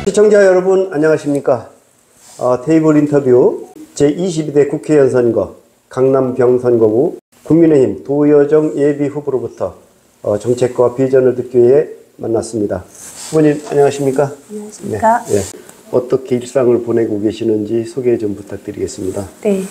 시청자 여러분 안녕하십니까. 테이블 인터뷰 제22대 국회의원 선거 강남병 선거구 국민의힘 도여정 예비 후보로부터 정책과 비전을 듣기 위해 만났습니다. 후보님 안녕하십니까? 안녕하십니까? 네. 어떻게 일상을 보내고 계시는지 소개 좀 부탁드리겠습니다. 네.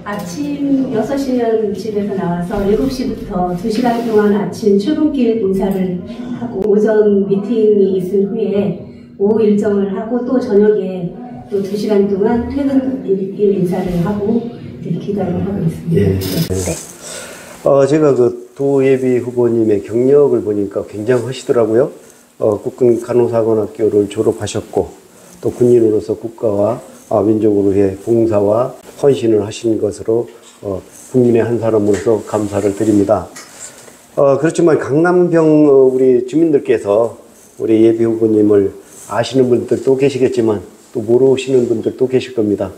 아침 6시면 집에서 나와서 7시부터 2시간 동안 아침 출근길 인사를 하고 오전 미팅이 있은 후에 오후 일정을 하고 또 저녁에 또 2시간 동안 퇴근길 인사를 하고 기다리고 하고 있습니다. 예. 네. 제가 그 도예비 후보님의 경력을 보니까 굉장하시더라고요. 국군 간호사관학교를 졸업하셨고 또 군인으로서 국가와 민족을 위해 봉사와 헌신을 하신 것으로 국민의 한 사람으로서 감사를 드립니다. 그렇지만 강남병 우리 주민들께서 우리 예비 후보님을 아시는 분들도 계시겠지만 또 모르시는 분들도 계실 겁니다.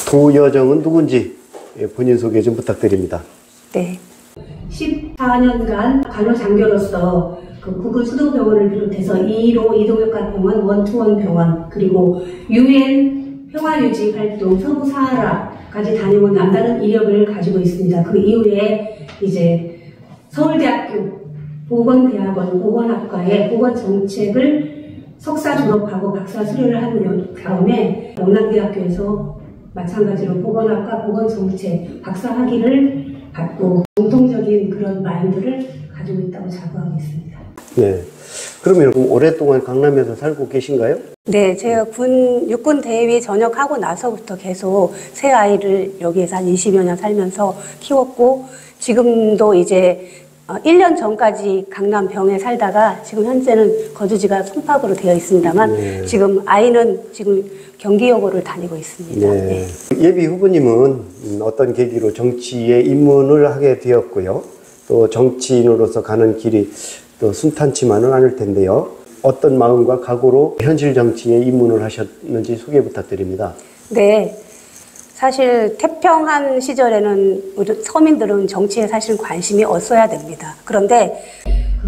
도여정은 누군지 본인 소개 좀 부탁드립니다. 네. 14년간 간호장교로서 그 구글 수도병원을 비롯해서 215 이동역학병원, 원투원 병원, 그리고 UN 평화유지 활동, 서부 사하라까지 다녀온 남다른 이력을 가지고 있습니다. 그 이후에 이제 서울대학교 보건대학원 보건학과의 보건정책을 석사 졸업하고 박사 수료를 한 다음에 영남대학교에서 마찬가지로 보건학과 보건정책 박사 학위를 받고 공통적인 그런 마인드를 가지고 있다고 자부하고 있습니다. 네. 그러면 오랫동안 강남에서 살고 계신가요? 네, 제가 육군 대위 전역하고 나서부터 계속 새 아이를 여기에서 한 20여 년 살면서 키웠고 지금도 이제 1년 전까지 강남병에 살다가 지금 현재는 거주지가 송파구로 되어 있습니다만 네. 지금 아이는 지금 경기여고를 다니고 있습니다. 네. 네. 예비 후보님은 어떤 계기로 정치에 입문을 하게 되었고요. 또 정치인으로서 가는 길이 또 순탄치만은 않을 텐데요. 어떤 마음과 각오로 현실 정치에 입문을 하셨는지 소개 부탁드립니다. 네. 사실 태평한 시절에는 우리 서민들은 정치에 사실 관심이 없어야 됩니다. 그런데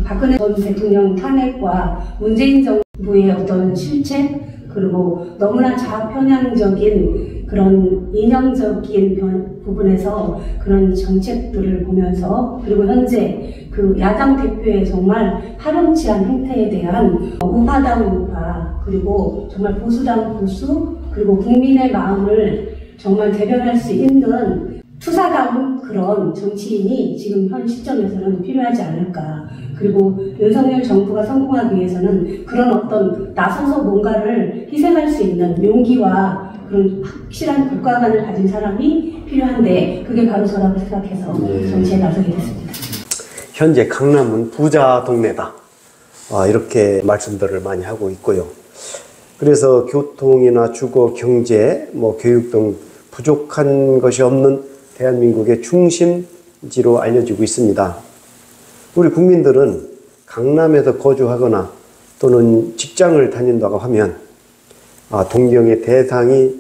박근혜 전 대통령 탄핵과 문재인 정부의 어떤 실책 그리고 너무나 좌편향적인 그런 이념적인 부분에서 그런 정책들을 보면서 그리고 현재 그 야당 대표의 정말 파렴치한 행태에 대한 우파당 우파 그리고 정말 보수당 보수 그리고 국민의 마음을 정말 대변할 수 있는 투사다운 그런 정치인이 지금 현 시점에서는 필요하지 않을까. 그리고 윤석열 정부가 성공하기 위해서는 그런 어떤 나서서 뭔가를 희생할 수 있는 용기와 그런 확실한 국가관을 가진 사람이 필요한데 그게 바로 저라고 생각해서 정치에 나서게 됐습니다. 현재 강남은 부자 동네다. 이렇게 말씀들을 많이 하고 있고요. 그래서 교통이나 주거, 경제, 교육 등 부족한 것이 없는 대한민국의 중심지로 알려지고 있습니다. 우리 국민들은 강남에서 거주하거나 또는 직장을 다닌다고 하면 동경의 대상이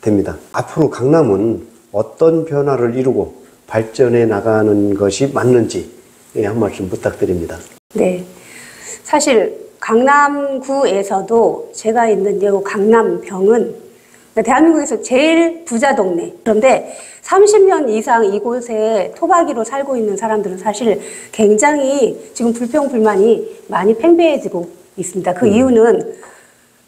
됩니다. 앞으로 강남은 어떤 변화를 이루고 발전해 나가는 것이 맞는지 한 말씀 부탁드립니다. 네, 사실 강남구에서도 제가 있는 강남병은 대한민국에서 제일 부자 동네. 그런데 30년 이상 이곳에 토박이로 살고 있는 사람들은 사실 굉장히 지금 불평불만이 많이 팽배해지고 있습니다. 그 이유는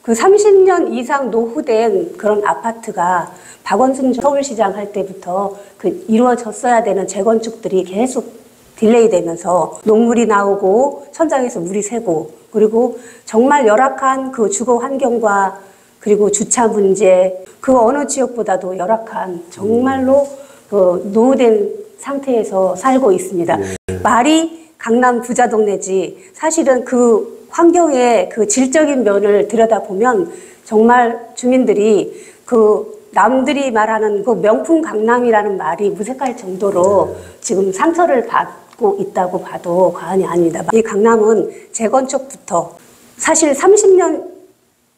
그 30년 이상 노후된 그런 아파트가 박원순 서울시장 할 때부터 그 이루어졌어야 되는 재건축들이 계속 딜레이 되면서 녹물이 나오고 천장에서 물이 새고 그리고 정말 열악한 그 주거 환경과 그리고 주차 문제, 그 어느 지역보다도 열악한 정말로 노후된 상태에서 살고 있습니다. 네. 말이 강남 부자 동네지 사실은 그 환경의 그 질적인 면을 들여다보면 정말 주민들이 그 남들이 말하는 그 명품 강남이라는 말이 무색할 정도로 지금 상처를 받고 있다고 봐도 과언이 아닙니다. 이 강남은 재건축부터 사실 30년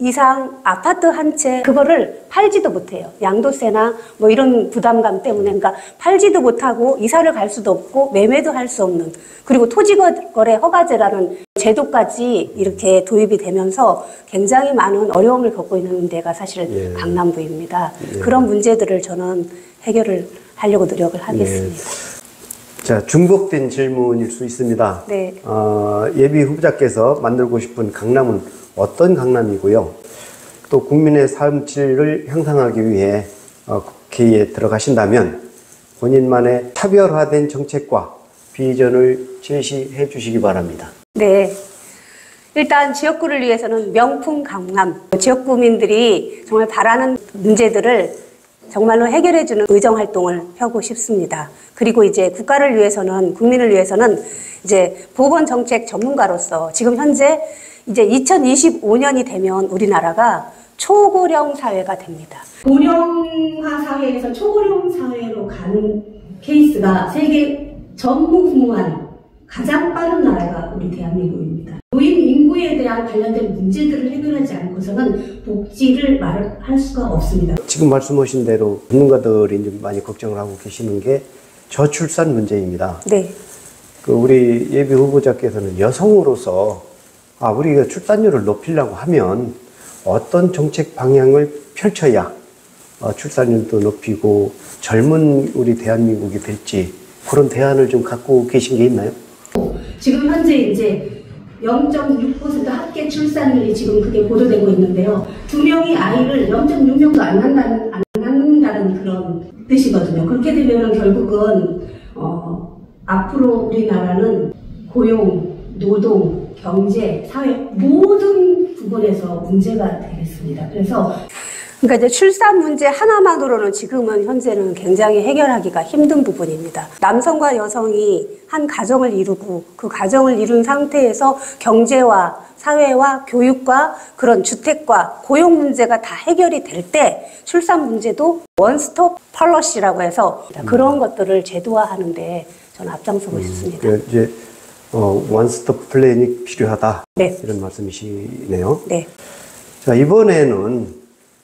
이상 아파트 한 채 그거를 팔지도 못해요. 양도세나 이런 부담감 때문에 그러니까 팔지도 못하고 이사를 갈 수도 없고 매매도 할 수 없는 그리고 토지거래 허가제라는 제도까지 이렇게 도입이 되면서 굉장히 많은 어려움을 겪고 있는 데가 사실 강남구입니다. 그런 문제들을 저는 해결을 하려고 노력을 하겠습니다. 자, 중복된 질문일 수 있습니다. 네. 예비 후보자께서 만들고 싶은 강남은 어떤 강남이고요? 또 국민의 삶 질을 향상하기 위해 국회에 들어가신다면 본인만의 차별화된 정책과 비전을 제시해 주시기 바랍니다. 네. 일단 지역구를 위해서는 명품 강남, 지역구민들이 정말 바라는 문제들을 정말로 해결해주는 의정활동을 펴고 싶습니다. 그리고 이제 국가를 위해서는, 국민을 위해서는 이제 보건정책 전문가로서 지금 현재 이제 2025년이 되면 우리나라가 초고령 사회가 됩니다. 고령화 사회에서 초고령 사회로 가는 케이스가 세계 전무후무한 가장 빠른 나라가 우리 대한민국입니다. 노인 인구에 대한 관련된 문제들을 해결하지 않고서는 복지를 말할 수가 없습니다. 지금 말씀하신 대로 전문가들이 좀 많이 걱정을 하고 계시는 게 저출산 문제입니다. 네. 우리 예비 후보자께서는 여성으로서 우리가 출산율을 높이려고 하면 어떤 정책 방향을 펼쳐야 출산율도 높이고 젊은 우리 대한민국이 될지 그런 대안을 좀 갖고 계신 게 있나요? 지금 현재 이제 0.6% 합계 출산율이 지금 그게 보도되고 있는데요. 2명이 아이를 0.6명도 안 낳는다는 그런 뜻이거든요. 그렇게 되면 결국은 앞으로 우리나라는 고용, 노동, 경제, 사회 모든 부분에서 문제가 되겠습니다. 그래서 그러니까 이제 출산 문제 하나만으로는 지금은 현재는 굉장히 해결하기가 힘든 부분입니다. 남성과 여성이 한 가정을 이루고 그 가정을 이룬 상태에서 경제와 사회와 교육과 그런 주택과 고용 문제가 다 해결이 될 때 출산 문제도 원스톱 펄러시라고 해서 그런 것들을 제도화하는데 저는 앞장서고 싶습니다. 이제 원스톱 플랜이 필요하다. 네. 이런 말씀이시네요. 네. 자, 이번에는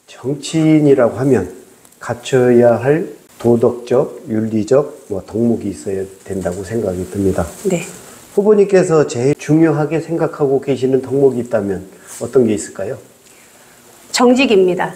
정치인이라고 하면 갖춰야 할 도덕적, 윤리적 덕목이 있어야 된다고 생각이 듭니다. 네. 후보님께서 제일 중요하게 생각하고 계시는 덕목이 있다면 어떤 게 있을까요? 정직입니다.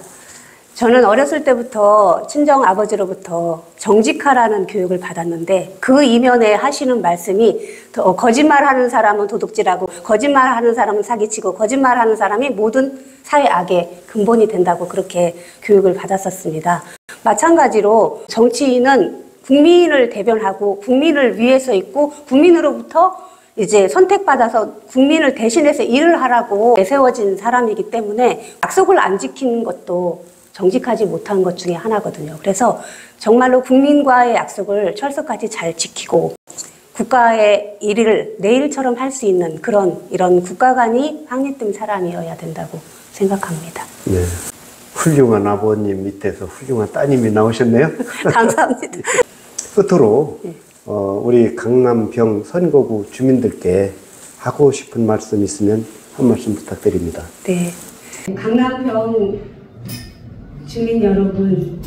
저는 어렸을 때부터 친정 아버지로부터 정직하라는 교육을 받았는데 그 이면에 하시는 말씀이 거짓말하는 사람은 도둑질하고 거짓말하는 사람은 사기치고 거짓말하는 사람이 모든 사회 악의 근본이 된다고 그렇게 교육을 받았었습니다. 마찬가지로 정치인은 국민을 대변하고 국민을 위해서 있고 국민으로부터 이제 선택받아서 국민을 대신해서 일을 하라고 내세워진 사람이기 때문에 약속을 안 지키는 것도 정직하지 못한 것 중에 하나거든요. 그래서 정말로 국민과의 약속을 철석까지 잘 지키고 국가의 일을 내일처럼 할 수 있는 이런 국가관이 확립된 사람이어야 된다고 생각합니다. 네. 훌륭한 아버님 밑에서 훌륭한 따님이 나오셨네요. 감사합니다. 끝으로 우리 강남병 선거구 주민들께 하고 싶은 말씀 있으면 한 말씀 부탁드립니다. 네. 강남병 주민 여러분,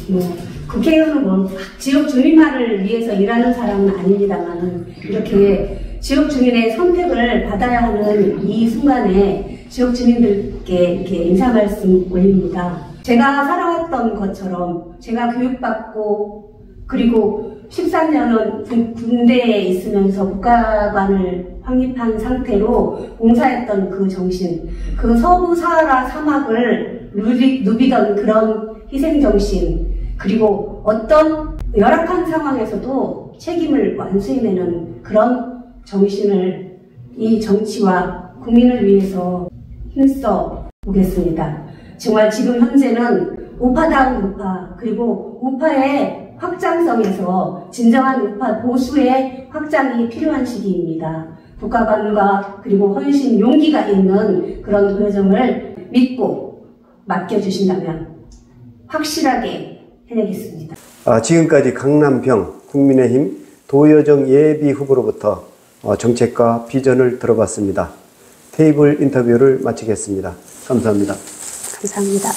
국회의원은 지역 주민만을 위해서 일하는 사람은 아닙니다만은 이렇게 지역 주민의 선택을 받아야 하는 이 순간에 지역 주민들께 이렇게 인사 말씀 올립니다. 제가 살아왔던 것처럼 제가 교육받고 그리고 13년은 군대에 있으면서 국가관을 확립한 상태로 봉사했던 그 정신, 그 서부 사하라 사막을 누비던 그런 희생정신, 그리고 어떤 열악한 상황에서도 책임을 완수해내는 그런 정신을 이 정치와 국민을 위해서 힘써 보겠습니다. 정말 지금 현재는 우파다운 우파, 그리고 우파의 확장성에서 진정한 우파 보수의 확장이 필요한 시기입니다. 국가관과 그리고 헌신, 용기가 있는 그런 도여정을 믿고 맡겨주신다면 확실하게 해내겠습니다. 지금까지 강남병 국민의힘 도여정 예비 후보로부터 정책과 비전을 들어봤습니다. 테이블 인터뷰를 마치겠습니다. 감사합니다. 감사합니다.